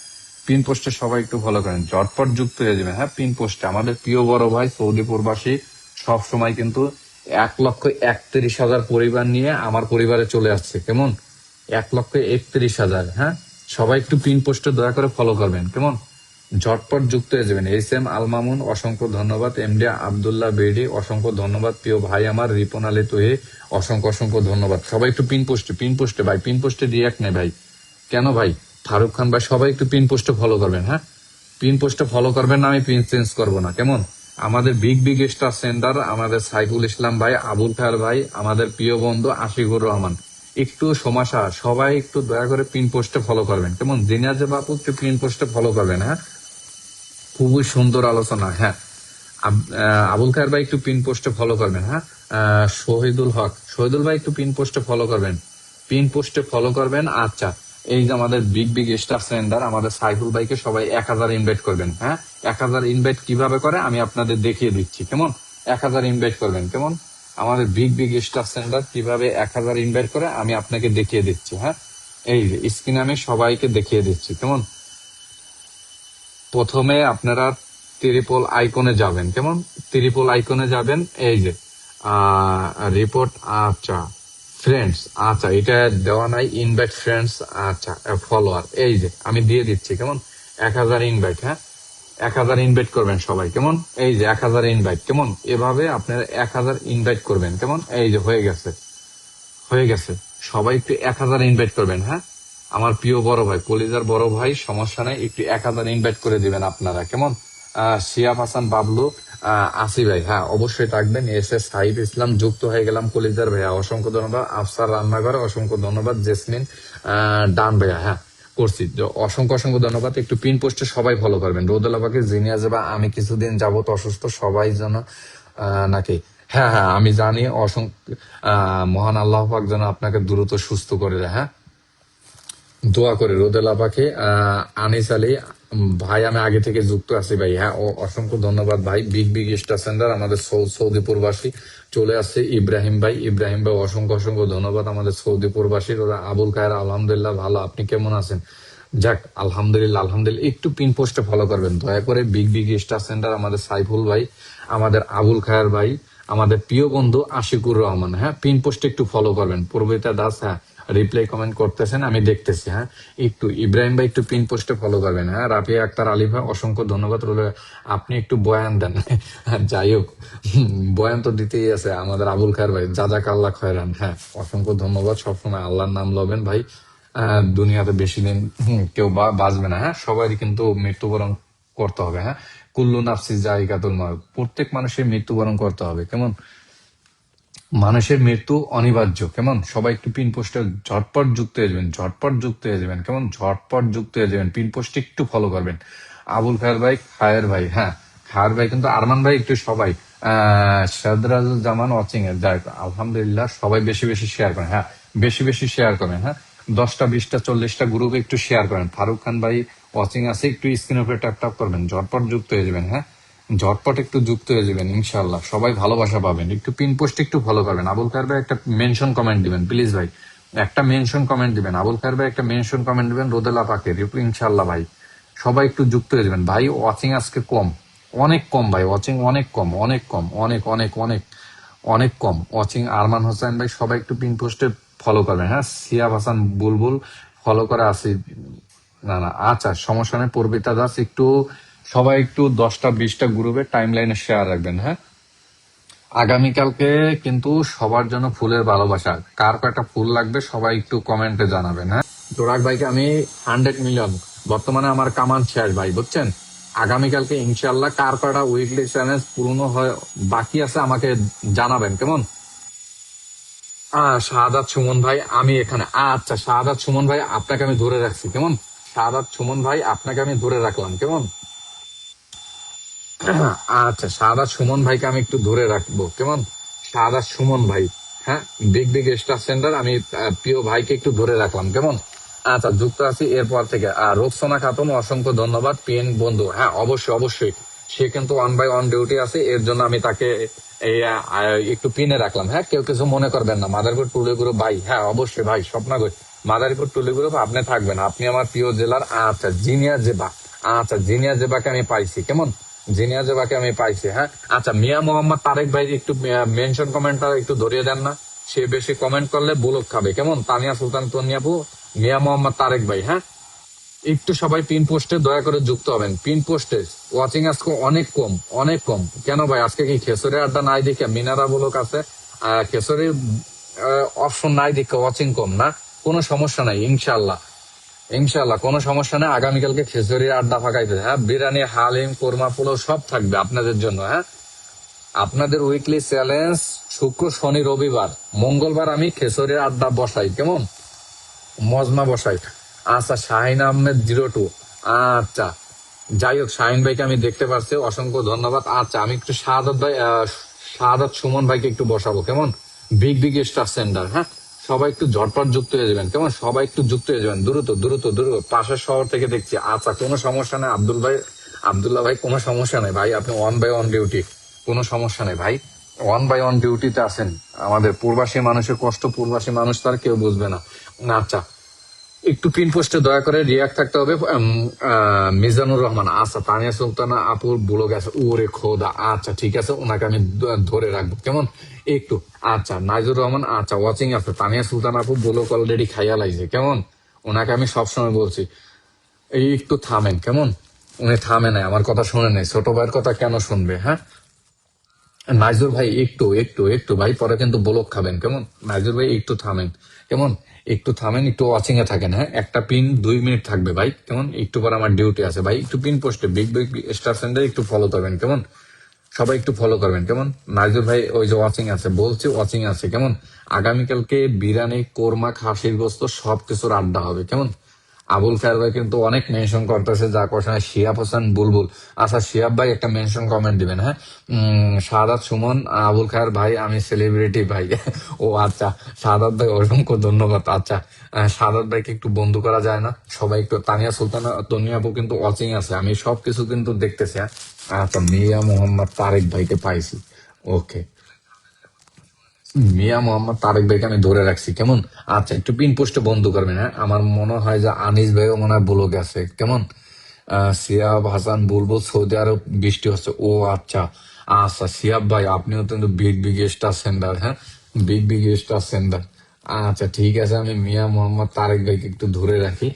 A: পিন পোস্টে সবাই একটু ফলো করেন, ঝটপট যুক্ত হয়ে যাবেন। হ্যাঁ, পিন পোস্টে আমাদের প্রিয় বড় ভাই সৌদি প্রবাসী সব সময় কিন্তু 1,31,000 পরিবার নিয়ে আমার পরিবারে চলে আসছে, কেমন? 1,31,000। হ্যাঁ, সবাই একটু পিন পোস্টে দয়া করে ফলো করবেন, কেমন? ঝটপট যুক্ত হয়ে যাবেন। এস এম আল মামুন অসংখ্য ধন্যবাদ। এমডি আব্দুল্লাহ বেডি অসংখ্য ধন্যবাদ। প্রিয় ভাই আমার রিপন আলী তোহে অসংখ্য অসংখ্য ধন্যবাদ। সবাই একটু পিন পোস্টে ভাই, পিন পোস্টে রিয়াক্ট নেই ভাই, কেন ভাই? ফারুক খান ভাই, সবাই একটু পিন পোস্টে ফলো করবেন। হ্যাঁ, পিন পোস্টে ফলো করবেন না, আমি পিন চেঞ্জ করবো না, কেমন? আমাদের বিগ স্টার সেন্টার, আমাদের সাইফুল ইসলাম ভাই, আবুল খায়ের ভাই, আমাদের প্রিয় বন্ধু আশিকুর রহমান, একটু সমাশা, সবাই একটু দয়া করে পিন পোস্টে ফলো করবেন, কেমন? দিনাজে বাপু একটু পিন পোস্টে ফলো করবেন। হ্যাঁ, খুবই সুন্দর আলোচনা। হ্যাঁ, আবুল খায়ের ভাই একটু পিন পোস্টে ফলো করবেন। হ্যাঁ, শহীদুল হক, শহীদুল ভাই একটু পিন পোস্টে ফলো করবেন, পিন পোস্টে ফলো করবেন। আচ্ছা, এই যে আমাদের বিগ স্টার সেন্টার, আমাদের সাইফুল ভাইকে সবাই 1,000 ইনভাইট করবেন। হ্যাঁ, 1,000 ইনভাইট কিভাবে করে আমি আপনাদের দেখিয়ে দিচ্ছি, কেমন? 1,000 ইনভাইট করবেন, কেমন? আমাদের বিগ স্টার সেন্টার কিভাবে 1,000 ইনভাইট করে আমি আপনাকে দেখিয়ে দিচ্ছি। হ্যাঁ, এই যে স্ক্রিনে আমি সবাইকে দেখিয়ে দিচ্ছি, কেমন? প্রথমে আপনারা ত্রিপল আইকনে যাবেন, কেমন? ত্রিপল আইকনে যাবেন, এই যে রিপোর্ট, আচ্ছা ফ্রেন্ডস, আচ্ছা এটা দেওয়া নাই, ইনভাইট ফ্রেন্ডস, আচ্ছা ফলোয়ার, এই যে আমি দিয়ে দিচ্ছি, কেমন? 1,000 ইনভাইট। হ্যাঁ, 1,000 ইনভাইট করবেন সবাই, কেমন? এই যে 1,000 ইনভাইট, কেমন? এভাবে আপনারা 1,000 ইনভাইট করবেন, কেমন? এই যে হয়ে গেছে, হয়ে গেছে। সবাই একটু 1,000 ইনভাইট করবেন। হ্যাঁ, আমার প্রিয় বড় ভাই, কলিজার বড় ভাই, সমস্যা নাই, একটু 1,000 ইনভাইট করে দিবেন আপনারা, কেমন? শিয়াব হাসান বাবলু, আসি ভাই, হ্যাঁ অবশ্যই থাকবেন। এস এস সাহিব ইসলাম যুক্ত হয়ে গেলাম, কলিজার ভাইয়া অসংখ্য ধন্যবাদ। আফসার রান্নাঘর অসংখ্য ধন্যবাদ। জেসমিন ডান ভাইয়া, হ্যাঁ করছি, অসংখ্য অসংখ্য ধন্যবাদ। একটু পিন পোস্টে সবাই ফলো করবেন। রোদেলাবাকে জিনিয়া যাবা, আমি কিছুদিন যাবত অসুস্থ, সবাই যেন নাকি, হ্যাঁ হ্যাঁ আমি জানি, মহান আল্লাহ পাক যেন আপনাকে দ্রুত সুস্থ করে দেয়। হ্যাঁ, দোয়া করে রোদেলা পাখি। আনিস আলী ভাই, আমি আগে থেকে যুক্ত আছি ভাই। হ্যাঁ, ও অসংখ্য ধন্যবাদ ভাই। বিগ স্টার সেন্টার, আমাদের সৌদি প্রবাসী চলে আসছে। ইব্রাহিম ভাই, ইব্রাহিম ভাই অসংখ্য অসংখ্য ধন্যবাদ। আমাদের সৌদি প্রবাসীর ওরা। আবুল খায়ের আলহামদুলিল্লাহ ভালো, আপনি কেমন আছেন? যাক, আলহামদুলিল্লাহ আলহামদুলিল্লাহ। একটু পিন পোস্টে ফলো করবেন দয়া করে। বিগ স্টার সেন্টার, আমাদের সাইফুল ভাই, আমাদের আবুল খায়ের ভাই, আমাদের প্রিয় বন্ধু আশিকুর রহমান। হ্যাঁ, পিন পোস্টে একটু ফলো করবেন। পূর্বিতা দাস, হ্যাঁ রিপ্লাই কমেন্ট করতেছেন, আমি দেখতেছি। হ্যাঁ, একটু ইব্রাহিম ভাই একটু পিন পোস্টে ফলো করবেন। হ্যাঁ, রাফিয়া আক্তার আলী ভাই অসংখ্য ধন্যবাদ। আপনি একটু বয়ান দেন। যাই হোক, বয়ান তো দিতেই আছে আমাদের আবুল খায়ের ভাই, জাজাক আল্লাহ খয়রান। হ্যাঁ, অসংখ্য ধন্যবাদ। সবসময় আল্লাহর নাম লবেন ভাই। দুনিয়াতে বেশি দিন কেউ বাঁচবে না। হ্যাঁ, সবারই কিন্তু মৃত্যুবরণ করতে হবে। হ্যাঁ, কুল্লু নাফসি জায়গাতুল মাউত, প্রত্যেক মানুষের মৃত্যুবরণ করতে হবে, কেমন? মানুষের মৃত্যু অনিবার্য, কেমন? সবাই একটু পিন পোস্টে ঝটপট যুক্ত হয়ে যাবেন, ঝটপট যুক্ত হয়ে যাবেন, কেমন? ঝটপট যুক্ত হয়ে যাবেন, পিন পোস্টে একটু ফলো করবেন। আবুল খায়ের ভাই, খায়ের ভাই, হ্যাঁ খায়ের ভাই, কিন্তু আরমান ভাই একটু সবাই, সাদরাজুল জামান ওয়াচিং এর, যাই হোক, আলহামদুলিল্লাহ সবাই বেশি বেশি শেয়ার করেন। হ্যাঁ, বেশি বেশি শেয়ার করেন। হ্যাঁ, 10টা 20টা 40টা গ্রুপে একটু শেয়ার করেন। ফারুক খান ভাই ওয়াচিং আছে, একটু স্ক্রিন উপরে ট্যাপ ট্যাপ করবেন, ঝটপট যুক্ত হয়ে যাবেন। হ্যাঁ, ঝটপট একটু যুক্ত হয়ে যাবেন, ইনশাল্লাহ সবাই ভালোবাসা পাবেন। একটু পিন পোস্ট একটু ফলো করবেন। আবুল খায়ের ভাই একটা মেনশন কমেন্ট দিবেন প্লিজ ভাই, একটা মেনশন কমেন্ট দিবেন। আবুল খায়ের ভাই একটা মেনশন কমেন্ট দিবেন, রোদেলা পাকে, ইনশাল্লাহ ভাই সবাই একটু যুক্ত হয়ে যাবেন। ভাই ওয়াচিং আজকে কম, অনেক কম ভাই, ওয়াচিং অনেক কম, অনেক কম, অনেক অনেক অনেক অনেক কম ওয়াচিং। আরমান হোসেন ভাই সবাই একটু পিন পোস্টে ফলো করবেন। হ্যাঁ, সিয়াব হাসান বুলবুল ফলো করে আসি, না না আচ্ছা সমস্যা নেই। পূর্বিতা দাস একটু, সবাই একটু 10টা 20টা গ্রুপে টাইম লাইনে শেয়ার রাখবেন। হ্যাঁ, আগামীকালকে কিন্তু সবার জন্য ফুলের ভালোবাসা, কার কয়টা ফুল লাগবে সবাই একটু কমেন্টে জানাবেন। হ্যাঁ, তোরাক ভাইকে আমি 100 মিলিয়ন, বর্তমানে আমার কামান শেষ ভাই, বুঝছেন? আগামীকালকে ইনশাল্লাহ কার কয়টা উইকলি চ্যালেঞ্জ পূর্ণ হয় বাকি আছে আমাকে জানাবেন, কেমন? শাহাদাত সুমন ভাই, আমি এখানে, আচ্ছা শাহাদাত সুমন ভাই আপনাকে আমি ধরে রাখছি, কেমন? শাহাদাত সুমন ভাই আপনাকে আমি ধরে রাখলাম, কেমন? আচ্ছা, শাহাদাত সুমন ভাইকে আমি একটু ধরে রাখবো, কেমন? শাহাদাত সুমন ভাই, হ্যাঁ বিগ স্টার সেন্টার, আমি প্রিয় ভাইকে একটু ধরে রাখলাম, কেমন? আচ্ছা, যুক্ত আছি এরপর থেকে। রোকসানা খাতুন অসংখ্য ধন্যবাদ। পিএন বন্ধু, হ্যাঁ অবশ্যই অবশ্যই, সে কিন্তু 1 by 1 ডিউটি আছে, এর জন্য আমি তাকে এই একটু পিনে রাখলাম। হ্যাঁ, কেউ কিছু মনে করবেন না। মাদারীপুর টুলি গ্রুপ ভাই, হ্যাঁ অবশ্যই ভাই, স্বপ্নাগর মাদারীপুর টুলি গ্রুপ আপনি থাকবেন, আপনি আমার প্রিয় জেলার। আচ্ছা জিনিয়া জেবা, আচ্ছা জিনিয়া জেবাকে আমি পাইছি, কেমন? জিনিয়া জবাকে আমি পাইছি। হ্যাঁ, আচ্ছা, মিয়া মোহাম্মদ তারেক ভাই একটু মেনশন কমেন্টটা একটু ধরিয়ে দেন না। সে বেশি কমেন্ট করলে বুলক খাবে, কেমন? তানিয়া সুলতান তনিয়াপু, মিয়া মোহাম্মদ তারেক ভাই, হ্যাঁ, একটু সবাই পিন পোস্টে দয়া করে যুক্ত হবেন। পিন পোস্টে ওয়াচিং আজকে অনেক কম, অনেক কম। কেন ভাই, আজকে কি খেসুরের আড্ডা নাই দেখে মিনারা বলক আছে, খেসুরির অপশন নাই দেখে ওয়াচিং কম না? কোনো সমস্যা নাই, ইনশাল্লাহ, ইনশাল্লাহ কোনো সমস্যা নেই। আগামীকালকে খেসুরির আড্ডা ফাঁকাইতে, হ্যাঁ, বিরিয়ানি, হালিম, কোরমা, পোলাও সব থাকবে আপনাদের জন্য। হ্যাঁ, আপনাদের উইকলি চ্যালেঞ্জ শুক্র, শনি, রবিবার, মঙ্গলবার আমি খেসুরির আড্ডা বসাই, কেমন? মজমা বসাই। আচ্ছা, শাহিন আহমেদ 02। আচ্ছা, যাই হোক, শাহিন ভাইকে আমি দেখতে পারছি, অসংখ্য ধন্যবাদ। আচ্ছা, আমি একটু শাহাদত ভাই, শাহাদত সুমন ভাইকে একটু বসাবো, কেমন? বিগ বিগ স্টার সেন্টার, হ্যাঁ, সবাই একটু ঝটপট যুক্ত হয়ে যাবেন, কেমন? সবাই একটু যুক্ত হয়ে যাবেন, দ্রুত দ্রুত দ্রুত, পাশের শহর থেকে দেখছি। আচ্ছা, কোনো সমস্যা নেই আব্দুল ভাই, আব্দুল্লাহ ভাই, কোনো সমস্যা নেই ভাই, আপনি ওয়ান বাই ওয়ান ডিউটি, কোনো সমস্যা নেই ভাই, ওয়ান বাই ওয়ান ডিউটিতে আছেন। আমাদের প্রবাসী মানুষের কষ্ট, প্রবাসী মানুষ তার কেউ বুঝবে না। আচ্ছা, একটু পিন পোস্টে দয়া করে রিয়াক্ট থাকতে হবে। মিজানুর রহমান, আচ্ছা, তানিয়া সুলতানা আপুর ব্লগ আছে, ওরে খোদা, আচ্ছা ঠিক আছে, ওনাকে আমি ধরে রাখবো, কেমন? একটু, আচ্ছা, নাইজুর রহমান, আচ্ছা, ওয়াচিং আছে, তানিয়া সুলতানা আপু ব্লগ অলরেডি খাইয়া লাইছে, কেমন? ওনাকে আমি সবসময় বলছি, এই একটু থামেন, কেমন? উনি থামে নাই, আমার কথা শুনে নেই, ছোট ভাইয়ের কথা কেন শুনবে? হ্যাঁ, নাইজুর ভাই একটু একটু একটু ভাই, পরে কিন্তু ব্লক খাবেন, কেমন? নাইজুর ভাই একটু থামেন, কেমন? একটু থামেন, একটু ওয়াচিং এ থাকেন। হ্যাঁ, একটা পিন 2 মিনিট থাকবে ভাই, কেমন? একটু পর আমার ডিউটি আছে ভাই, একটু পিন পোস্টে বিগ বিগ স্টার সেন্টার একটু ফলো করবেন, কেমন? সবাই একটু ফলো করবেন, কেমন? নাইজুর ভাই ওই যে ওয়াচিং আছে, বলছি ওয়াচিং আছে, কেমন? আগামীকালকে বিরিয়ানি, কোরমা, খাসির গোস্ত সবকিছুর আড্ডা হবে, কেমন? আবুল খায়ের ভাই কিন্তু অনেক মেনশন করতেছে, যা করছে না। শিহাব হোসেন বুলবুল, আচ্ছা, শিহাব ভাই একটা মেনশন কমেন্ট দিবেন, হ্যাঁ। শাহাদাত সুমন, আবুল খায়ের ভাই, আমি সেলিব্রিটি ভাই। ও আচ্ছা, শাহাদাত ভাই অসংখ্য ধন্যবাদ। আচ্ছা, শাহাদাত ভাইকে একটু বন্ধু করা যায় না? সবাই একটু, তানিয়া সুলতানা তনিয়া আপু কিন্তু ওয়াচিং আছে, আমি সবকিছু কিন্তু দেখতেছি, হ্যাঁ। আচ্ছা, মিয়া মোহাম্মদ তারেক ভাইকে পাইছি, ওকে। মিয়া মোহাম্মদ তারেক ভাইকে আমি ধরে রাখছি, কেমন? আচ্ছা, একটু পিন পোস্টে বন্ধ করবেন, হ্যাঁ। আমার মনে হয় যে আনিস ভাইও মনে হয় ব্লগ আছে, কেমন? সিয়াব হাসান বুলবুল, সৌদি আরব বৃষ্টি হচ্ছে, ও আচ্ছা। আচ্ছা, সিয়াব ভাই আপনিও কিন্তু বিগ বিগ স্টার সেন্টার, হ্যাঁ, বিগ বিগ স্টার সেন্টার। আচ্ছা ঠিক আছে, আমি মিয়া মোহাম্মদ তারেক ভাইকে একটু ধরে রাখি।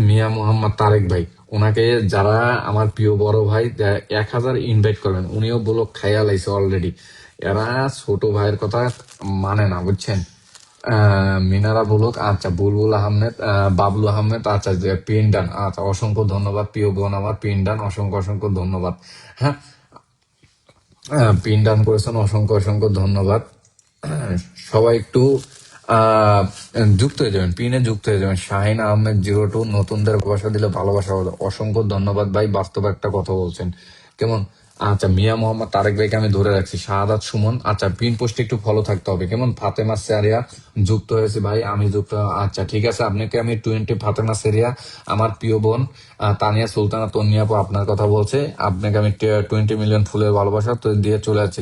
A: মিয়া মোহাম্মদ তারেক ভাই, ওনাকে যারা আমার প্রিয় বড় ভাই 1000 ইনভাইট করবেন, উনিও ব্লক খাইয়া লাইছে অলরেডি। এরা ছোট ভাইয়ের কথা মানে না, বুঝছেন? মিনারা বুলক, আচ্ছা, বুলবুল আহমেদ, বাবলু আহমেদ, আচ্ছা, যে পিন্ডান, আচ্ছা, অসংখ্য ধন্যবাদ প্রিয় বোন আমার পিন্ডান, অসংখ্য অসংখ্য ধন্যবাদ। হ্যাঁ, পিন্ডান করেছেন, অসংখ্য অসংখ্য ধন্যবাদ। সবাই একটু আহ যুক্ত হয়ে যাবেন, পিনে যুক্ত হয়ে যাবেন। শাহিন আহমেদ 02, নতুনদের ভালোবাসা দিলে ভালোবাসা হবে। অসংখ্য ধন্যবাদ ভাই, বাস্তব একটা কথা বলছেন, কেমন? আচ্ছা, মিয়া মোহাম্মদ তারেক ভাইকে আমি ধরে রাখছি। শাহাদাত সুমন, আচ্ছা, পিন পোস্টে একটু ফলো থাকতে হবে, কেমন? ফাতেমা সেরিয়া যুক্ত হয়েছে ভাই, আমি যুক্ত, আচ্ছা ঠিক আছে, আপনাকে আমি 20। ফাতেমা সেরিয়া আমার প্রিয় বোন, তানিয়া সুলতানা তন্নিয়াপু আপনার কথা বলছে, আপনাকে আমি 20 মিলিয়ন ফুলের ভালোবাসা তো দিয়ে চলে যাচ্ছি।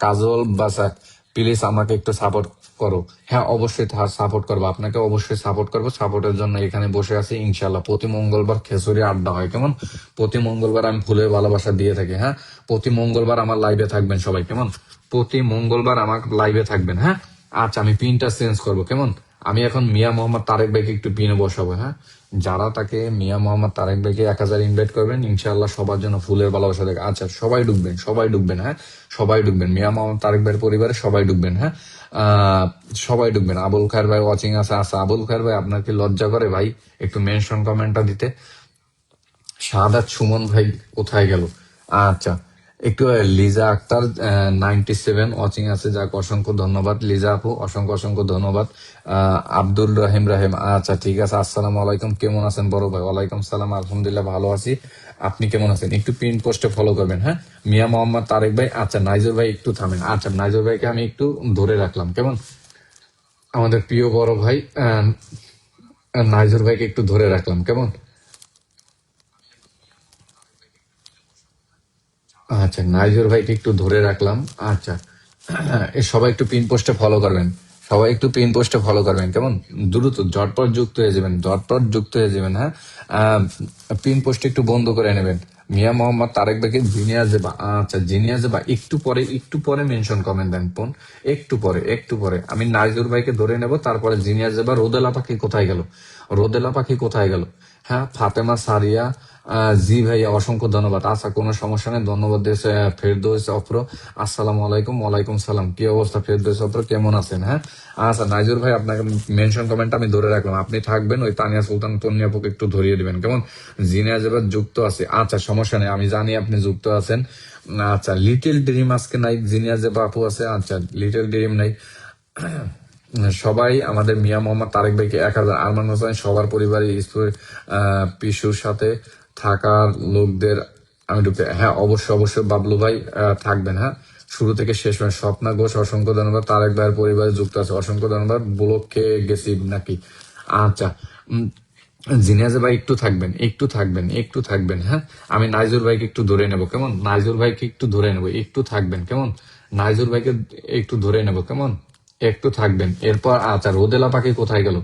A: কাজল বাসাক, প্লিজ আমাকে একটু সাপোর্ট করো। হ্যাঁ, অবশ্যই সাপোর্ট করবো, আপনাকে অবশ্যই সাপোর্ট করবো। সাপোর্টের জন্য এখানে বসে আছি, ইনশাল্লাহ। প্রতি মঙ্গলবার খেসুরি আড্ডা হয়, কেমন? প্রতি মঙ্গলবার আমি ফুলের ভালোবাসা দিয়ে থাকি, হ্যাঁ। প্রতি মঙ্গলবার আমার লাইভে থাকবেন সবাই, কেমন? প্রতি মঙ্গলবার আমার লাইভে থাকবেন, হ্যাঁ। আচ্ছা, আমি পিনটা চেঞ্জ করবো, কেমন? আমি এখন মিয়া মোহাম্মদ তারেক ভাইকে একটু পিনে বসাবো, হ্যাঁ। যারা তাকে মিয়া মোহাম্মদ তারেক ভাইকে 1000 ইনভাইট করবেন, ইনশাল্লাহ সবার জন্য ফুলের ভালোবাসা দেখে। আচ্ছা, সবাই ঢুকবেন, সবাই ঢুকবেন, হ্যাঁ, সবাই ঢুকবেন। মিয়া মোহাম্মদ তারেক ভাইয়ের পরিবারে সবাই ঢুকবেন, হ্যাঁ। সবাই ঢুকবেন। আবুল খায়ের ভাই ওয়াচিং আছে, আচ্ছা, আবুল খায়ের ভাই আপনার কি লজ্জা করে ভাই একটু মেনশন কমেন্টটা দিতে? শাহাদাত সুমন ভাই কোথায় গেল? আচ্ছা, একটু লিজা আক্তার 97 ওয়াচিং আছে, যাক অসংখ্য ধন্যবাদ লিজা আপু, অসংখ্য অসংখ্য ধন্যবাদ। আব্দুল রহিম রাহিম, আচ্ছা ঠিক আছে, আসসালামু আলাইকুম, কেমন আছেন বড় ভাই? ওয়ালাইকুম সালাম, আলহামদুলিল্লাহ ভালো আছি, আপনি কেমন আছেন? একটু পিন পোস্টে ফলো করবেন, হ্যাঁ। মিয়া মোহাম্মদ তারেক ভাই, আচ্ছা, নাইজুর ভাই একটু থামেন। আচ্ছা, নাইজুর ভাইকে আমি একটু ধরে রাখলাম, কেমন? আমাদের প্রিয় বড় ভাই নাইজুর ভাইকে একটু ধরে রাখলাম, কেমন? আচ্ছা, নাইজুর ভাইকে একটু ধরে রাখলাম। আচ্ছা, সবাই একটু পিন পোস্টে ফলো করবেন, সবাই একটু পিন পোস্টে ফলো করবেন, কেমন? দ্রুত ঝটপট যুক্ত হয়ে যাবেন, ঝটপট যুক্ত হয়ে যাবেন, হ্যাঁ। পিন পোস্ট একটু বন্ধ করে নেবেন। মিয়া মোহাম্মদ তারেক ভাইকে জিনিয়া জেবা, আচ্ছা জিনিয়া জেবা একটু পরে মেনশন কমেন্ট দেন বোন, একটু পরে আমি নাইজুর ভাইকে ধরে নেব, তারপরে জিনিয়া জেবা। রোদেলা পাখি কোথায় গেল, রোদেলা পাখি কোথায় গেল? হ্যাঁ, ফাতেমা সারিয়া, জি ভাইয়া অসংখ্য ধন্যবাদ। আচ্ছা কোনো সমস্যা নেই, ধন্যবাদ দিয়েছে ফেরদৌস অফ্র। আসসালামু আলাইকুম। ওয়ালাইকুম সালাম। কি অবস্থা ফেরদৌস অফ্র, কেমন আছেন? হ্যাঁ আচ্ছা নাইজুর ভাই, আপনাকে মেনশন কমেন্ট আমি ধরে রাখলাম, আপনি থাকবেন, ওই তানিয়া সুলতান তন্নিয়াপুকে একটু ধরিয়ে দিবেন কেমন? জিনিয়া যেবার যুক্ত আছে, আচ্ছা সমস্যা নেই, আমি জানি আপনি যুক্ত আছেন। আচ্ছা লিটল ড্রিম আজকে নাই, জিনিয়া যে বাপু আছে, আচ্ছা লিটল ড্রিম নাই। সবাই আমাদের মিয়া মোহাম্মদ তারেক ভাইকে 1000, আরমান হোসেন সবার পরিবারে পিসুর সাথে থাকার লোকদের আমি ঢুকতে, হ্যাঁ অবশ্যই বাবলু ভাই থাকবেন, হ্যাঁ শুরু থেকে শেষ পর্যন্ত। স্বপ্না ঘোষ অসংখ্য ধন্যবাদ, তারেক ভাইয়ের পরিবারে যুক্ত আছে, অসংখ্য ধন্যবাদ। ব্লককে গেছি নাকি? আচ্ছা জিনিয়াজে ভাই একটু থাকবেন, হ্যাঁ আমি নাইজুর ভাইকে একটু ধরে নেব কেমন? নাইজুর ভাইকে একটু ধরে নেব, একটু থাকবেন কেমন? নাইজুর ভাইকে একটু ধরে নেব কেমন? একটু থাকবেন। এরপর আচ্ছা রোদেলা পাখি কোথায় গেল?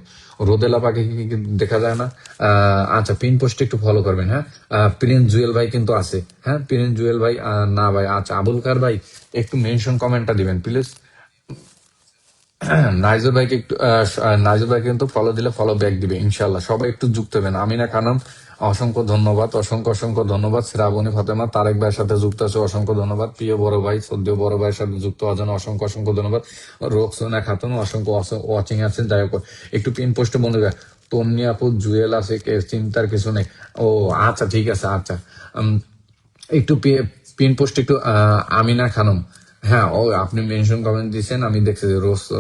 A: রোদেলা পাখি কি দেখা যায় না? আচ্ছা পিন পোস্ট একটু ফলো করবেন, হ্যাঁ প্রিন্স জুয়েল ভাই কিন্তু আছে, হ্যাঁ প্রিন্স জুয়েল ভাই না ভাই, আচ্ছা আবুল কার ভাই একটু মেনশন কমেন্টটা দিবেন প্লিজ। নাইজুর ভাইকে একটু নাইজুর ভাইকে কিন্তু ফলো দিলে ফলো ব্যাক দিবে ইনশাল্লাহ। সবাই একটু যুক্ত হবেন। আমিনা খানম অসংখ্য ধন্যবাদ, অসংখ্য ধন্যবাদ। শ্রাবণী ফাতেমা তারেক ভাইয়ের সাথে যুক্ত আছে, অসংখ্য ধন্যবাদ। প্রিয় বড় ভাই সদ্য বড় ভাইয়ের সাথে যুক্ত হওয়ার জন্য অসংখ্য ধন্যবাদ। রোকসোনা খাতুন অসংখ্য ওয়াচিং আছেন, যাই হোক একটু পিন পোস্টে বন্ধুরা তন্নি আপু জুয়েল আছে, চিন্তার কিছু নেই। ও আচ্ছা ঠিক আছে, আচ্ছা একটু পিন পোস্ট একটু আমিনা খানম, হ্যাঁ ও আপনি মেনশন কমেন্ট দিচ্ছেন, আমি দেখছি যে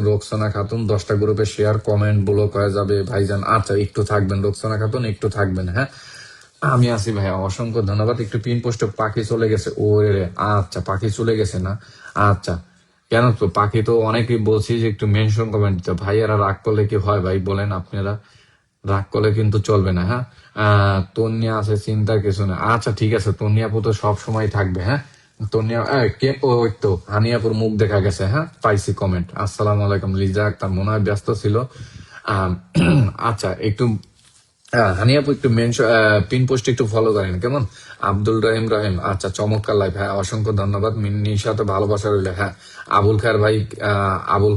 A: রোকসানা খাতুন 10টা গ্রুপে শেয়ার কমেন্ট ব্লক হয়ে যাবে ভাইজান। আচ্ছা একটু থাকবেন রোকসানা খাতুন, একটু থাকবেন, হ্যাঁ আমি আছি ভাইয়া, অসংখ্য ধন্যবাদ। একটু পিন পোস্টে পাখি চলে গেছে, ও রে আচ্ছা পাখি চলে গেছে না? আচ্ছা কেন তো পাখি তো অনেকেই বলছি যে একটু মেনশন কমেন্ট দিতে, ভাইয়ারা রাগ করলে কি হয় ভাই বলেন আপনারা? রাগ করলে কিন্তু চলবে না, হ্যাঁ তন্নিয়া আছে, চিন্তার কিছু না। আচ্ছা ঠিক আছে, তন্নিয়াপু তো সব সময় থাকবে, হ্যাঁ তন্নিয়া কে ওই তো হানিয়াপুর মুখ দেখা গেছে, হ্যাঁ পাইছি কমেন্ট। আসসালামু আলাইকুম। লিজা আক্তার মনে হয় ব্যস্ত ছিল। আহ, আচ্ছা একটু হানিয়াপু একটু পিন পোস্ট একটু ফলো করেন কেমন? আব্দুল রহিম, আচ্ছা চমৎকার লাইফ, হ্যাঁ অসংখ্য ধন্যবাদ। মিন্নির সাথে ভালোবাসা রইলে, হ্যাঁ আবুল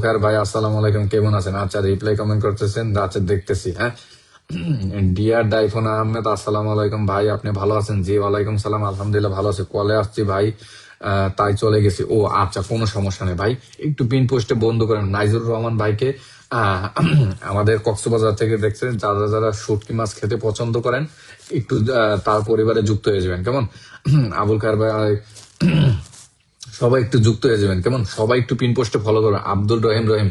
A: খায়ের ভাই আসসালামু আলাইকুম, কেমন আছেন? আচ্ছা রিপ্লাই কমেন্ট করতেছেন, আচ্ছা দেখতেছি, হ্যাঁ ডিয়ার ডাইফোন আহমেদ আসসালামু আলাইকুম ভাই, আপনি ভালো আছেন? জি ওয়ালাইকুম সালাম, আলহামদুলিল্লাহ ভালো আছি, কলে আসছি ভাই তাই চলে গেছি। ও আচ্ছা কোনো সমস্যা নেই ভাই, একটু পিন পোস্টে বন্ধ করেন। নাইজুর রহমান ভাইকে আমাদের কক্সবাজার থেকে দেখছেন, যারা শুটকি মাছ খেতে পছন্দ করেন একটু তার পরিবারে যুক্ত হয়ে যাবেন কেমন? আবুল খায়ের ভাই সবাই একটু যুক্ত হয়ে যাবেন কেমন? সবাই একটু পিন পোস্টে ফলো করবেন। আব্দুল রহিম,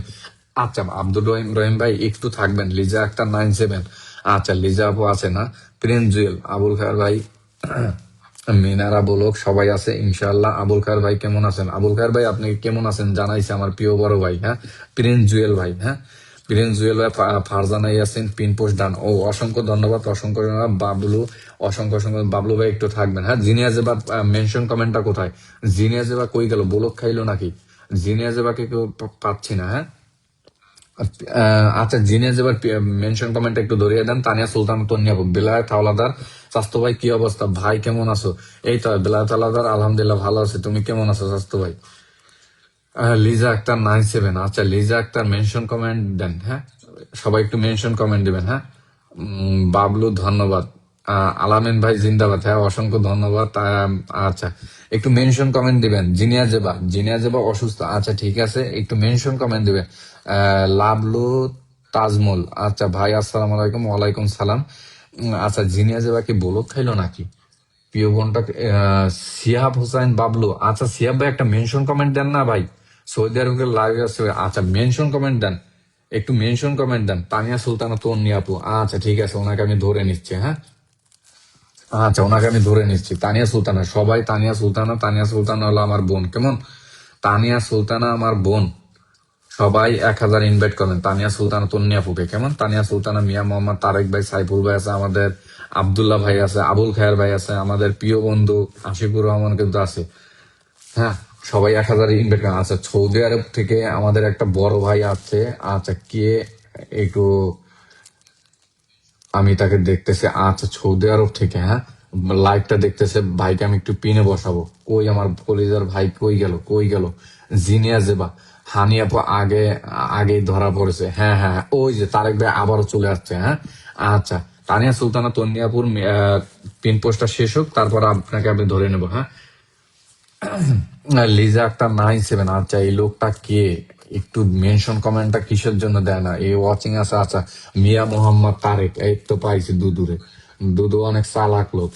A: আচ্ছা আব্দুল রহিম ভাই একটু থাকবেন। লিজা একটা 97, আচ্ছা লিজা আপু আছে না? প্রিন্স জুয়েল, আবুল খায়ের ভাই, মিনারা বলক সবাই আছে ইনশাআল্লাহ। আবুল খায়ের ভাই কেমন আছেন? আবুল খায়ের ভাই আপনি কেমন আছেন জানাইছে আমার প্রিয় বড় ভাই, হ্যাঁ প্রিন্স জুয়েল ভাই, হ্যাঁ প্রিন্স জুয়েল ভাই ফারজানা ইয়াসিন পিন পোস্ট ডান, ও অসংখ্য ধন্যবাদ, অসংখ্য ধন্যবাদ। বাবলু অসংখ্য বাবলু ভাই একটু থাকবেন, হ্যাঁ জিনিয়াজ এবার মেনশন কমেন্টটা কোথায়? জিনিয়াজ এবার কই গেল, বলক খাইলো নাকি? জিনিয়াজ এবারকে কেউ পাচ্ছি না, হ্যাঁ আচ্ছা জিনিয়াস এবার মেনশন কমেন্ট একটু ধরিয়ে দেন। তানিয়া সুলতান তন্নিয়াপুর, বেলায়েত হাওলাদার স্বাস্থ্য ভাই কি অবস্থা ভাই, কেমন আছো? এই তো বেলায়েত হাওলাদার আলহামদুলিল্লাহ ভালো আছে, তুমি কেমন আছো স্বাস্থ্য ভাই? লিজা আক্তার 97, আচ্ছা লিজা আক্তার মেনশন কমেন্ট দেন, হ্যাঁ সবাই একটু মেনশন কমেন্ট দিবেন, হ্যাঁ বাবলু ধন্যবাদ। আলামিন ভাই জিন্দাবাদ, হ্যাঁ অসংখ্য ধন্যবাদ। আচ্ছা একটু মেনশন কমেন্ট দিবেন। জিনিয়া জেবা অসুস্থ, আচ্ছা ঠিক আছে একটু মেনশন কমেন্ট দিবেন। লাভলু তাজমল, আচ্ছা ভাই আসসালামু আলাইকুম। ওয়ালাইকুম সালাম। আচ্ছা জিনিয়া জেবা কি বলক খাইলো নাকি? প্রিয় বোনটা সিয়াব হোসাইন বাবলু, আচ্ছা সিয়াব ভাই একটা মেনশন কমেন্ট দেন না ভাই, সৌদি আরবের লাইভ আছে, আচ্ছা মেনশন কমেন্ট দেন, একটু মেনশন কমেন্ট দেন। তানিয়া সুলতানা তন্নি আপু, আচ্ছা ঠিক আছে ওনাকে আমি ধরে নিচ্ছি, হ্যাঁ আচ্ছা ওনাকে আমি ধরে নিচ্ছি। তানিয়া সুলতানা হলো আমার বোন কেমন? তানিয়া সুলতানা আমার বোন, সবাই 1000 ইনভাইট করেন তানিয়া সুলতানা তন্নি আপুকে কেমন? তানিয়া সুলতানা, মিয়া মোহাম্মদ তারেক ভাই, সাইফুল ভাই আছে আমাদের, আব্দুল্লাহ ভাই আছে, আবুল খায়ের ভাই আছে, আমাদের প্রিয় বন্ধু আশিকুর রহমান কিন্তু আছে, হ্যাঁ সবাই 1000 ইনভাইট করেন। আচ্ছা সৌদি আরব থেকে আমাদের একটা বড় ভাই আছে, আচ্ছা কে একটু আমি তাকে দেখতেছি, আচ্ছা সৌদি আরব থেকে, হ্যাঁ লাইভটা দেখতেছে, ভাইকে আমি একটু পিনে বসাবো। কই আমার কলিজার ভাই, কই গেল, কই গেল? জিনিয়া জেবা, হানি আপু আগে আগে ধরা পড়েছে। হ্যাঁ হ্যাঁ হ্যাঁ, ওই যে তারেক ভাই আবারও চলে আসছে। হ্যাঁ আচ্ছা, তানিয়া সুলতানা তন্নিয়াপুর পিন পোস্টটা শেষ হোক, তারপর আপনাকে আমি ধরে নেবো। হ্যাঁ, লিজা একটা 9-7। আচ্ছা, এই লোকটা কে? একটু মেনশন কমেন্টটা কিসের জন্য দেয় না? এই ওয়াচিং আছে। আচ্ছা, মিয়া মোহাম্মদ তারেক, এই তো পাইছি দুদুরে। দুদু অনেক চালাক লোক।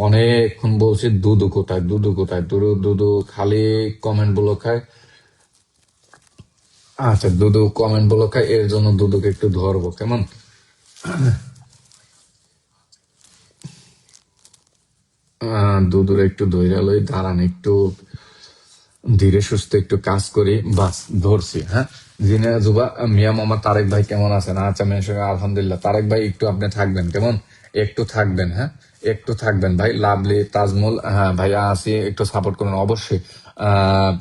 A: অনেকক্ষণ বলছি দুদু কোথায়, দুদু কোথায়, দুদু দুদু খালি কমেন্ট গুলো খায়। আচ্ছা, দুদু কমেন্ট গুলো খায়, এর জন্য দুদুকে একটু ধরবো কেমন। দুদুর একটু ধৈর্য লই, দাঁড়ান একটু ধীরে সুস্থে একটু কাজ করি, বাস ধরছি। হ্যাঁ, জিনে জুবা, মিয়া মোহাম্মদ তারেক ভাই কেমন আছেন? আচ্ছা, মেয়ের সঙ্গে আলহামদুলিল্লাহ। তারেক ভাই একটু আপনি থাকবেন কেমন, একটু থাকবেন। হ্যাঁ, একটু থাকবেন ভাই। লাভলি তাজমুল, হ্যাঁ ভাইয়া আসি, একটু সাপোর্ট করুন অবশ্যই। আহ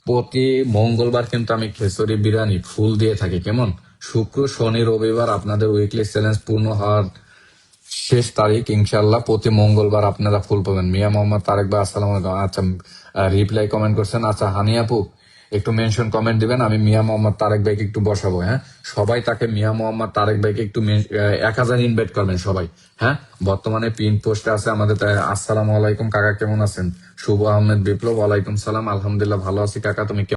A: প্রতি মঙ্গলবার কিন্তু আমি খেসরি বিরিয়ানি ফুল দিয়ে থাকি কেমন। শুক্র শনি রবিবার আপনাদের উইকলি চ্যালেঞ্জ পূর্ণ হওয়ার শেষ তারিখ, ইনশাল্লাহ প্রতি মঙ্গলবার আপনারা ফুল পাবেন। মিয়া মোহাম্মদ তারেক ভাই আসসালাম আলাইকুম। আচ্ছা, রিপ্লাই কমেন্ট করছেন। আচ্ছা, হানি আপু একটু মেনশন কমেন্ট দিবেন, আমি মিয়া মোহাম্মদ তারেক ভাইকে একটু বসাবো। হ্যাঁ, সবাই তাকে মিয়া মোহাম্মদ তারেক ভাইকে একটু 1000 ইনভাইট করবেন সবাই। হ্যাঁ, বর্তমানে পিন পোস্টে আছে আমাদের। আসসালামু আলাইকুম কাকা, কেমন আছেন? শুভ আহমেদ বিপ্লব, ওয়ালাইকুম সালাম, আলহামদুলিল্লাহ ভালো আছি কাকা, তুমি কেমন?